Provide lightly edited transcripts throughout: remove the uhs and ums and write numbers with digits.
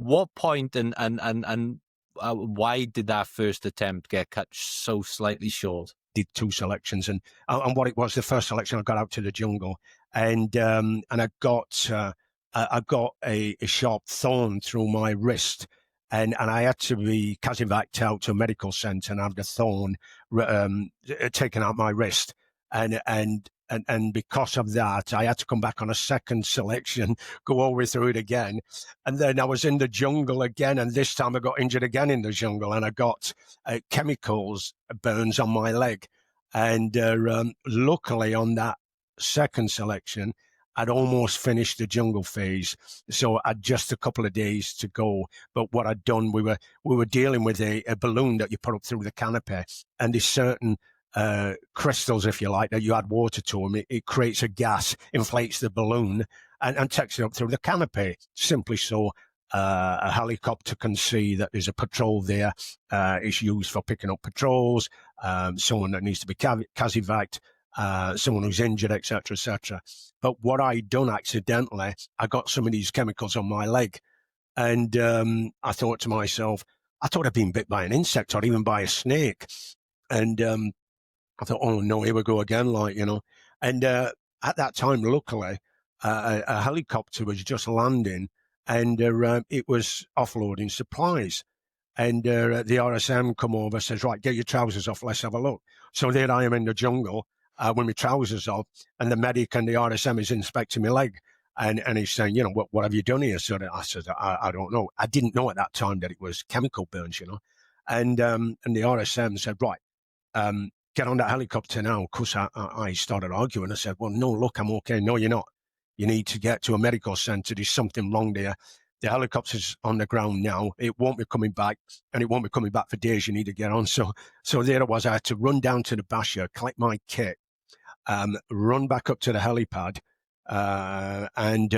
what point and why did that first attempt get cut so slightly short? Did 2 selections, and what it was, the first selection, I got out to the jungle, and I got a sharp thorn through my wrist, and I had to be casevaced out to a medical centre and have the thorn taken out my wrist, and because of that, I had to come back on a second selection, go all the way through it again. And then I was in the jungle again, and this time I got injured again in the jungle, and I got chemicals burns on my leg. And luckily on that second selection, I'd almost finished the jungle phase, so I'd just a couple of days to go. But what I'd done, we were dealing with a balloon that you put up through the canopy, and there's certain crystals, if you like, that you add water to them. It creates a gas, inflates the balloon, and takes it up through the canopy, simply so a helicopter can see that there's a patrol there. It's used for picking up patrols, someone that needs to be casevaced, someone who's injured, etc., etc. But what I'd done accidentally, I got some of these chemicals on my leg, and I thought to myself, I thought I'd been bit by an insect or even by a snake, and I thought, oh no, here we go again, like, you know. And at that time, luckily, a helicopter was just landing, and it was offloading supplies. And the RSM come over, says, right, get your trousers off, let's have a look. So there I am in the jungle with my trousers off, and the medic and the RSM is inspecting my leg. And he's saying, you know, what have you done here? So I said, I don't know. I didn't know at that time that it was chemical burns, you know. And the RSM said, right, get on that helicopter now. Of course, I started arguing. I said, well, no, look, I'm okay. No, you're not. You need to get to a medical centre. There's something wrong there. The helicopter's on the ground now. It won't be coming back, and it won't be coming back for days. You need to get on. So there it was. I had to run down to the basher, collect my kit, run back up to the helipad, and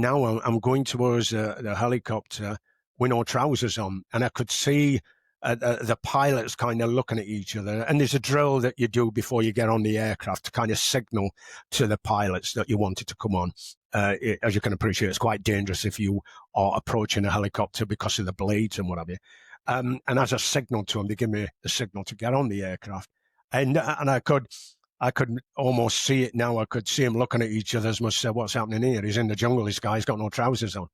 now I'm going towards the helicopter with no trousers on, and I could see the pilots kind of looking at each other. And there's a drill that you do before you get on the aircraft to kind of signal to the pilots that you wanted to come on. As you can appreciate, it's quite dangerous if you are approaching a helicopter because of the blades and what have you. And as a signal to them, they give me the signal to get on the aircraft. And I could almost see it now. I could see them looking at each other as much as, what's happening here? He's in the jungle, this guy's got no trousers on.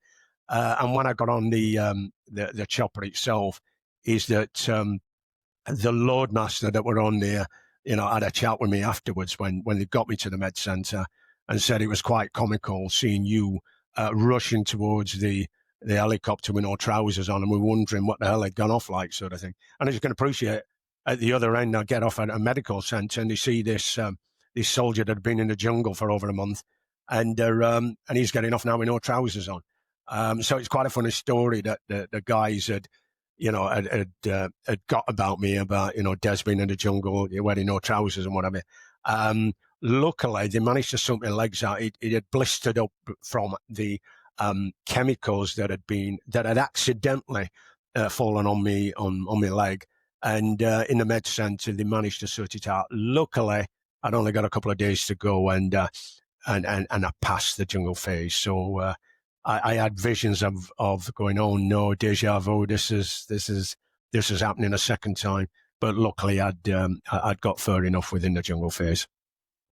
And when I got on the chopper itself, is that the loadmaster that were on there, you know, had a chat with me afterwards when they got me to the med centre, and said it was quite comical seeing you rushing towards the helicopter with no trousers on, and we're wondering what the hell had gone off like, sort of thing. And as you can appreciate, at the other end, I get off at a medical centre and they see this soldier that had been in the jungle for over a month, and he's getting off now with no trousers on. So it's quite a funny story that the guys had got about me, about, you know, Des being in the jungle, wearing no trousers and whatever. Luckily, they managed to sort my legs out. It had blistered up from the chemicals that had accidentally fallen on me, on my leg. And in the med centre, they managed to sort it out. Luckily, I'd only got a couple of days to go, and I passed the jungle phase. So I had visions of going, oh no, deja vu, this is happening a second time. But luckily, I'd got far enough within the jungle phase.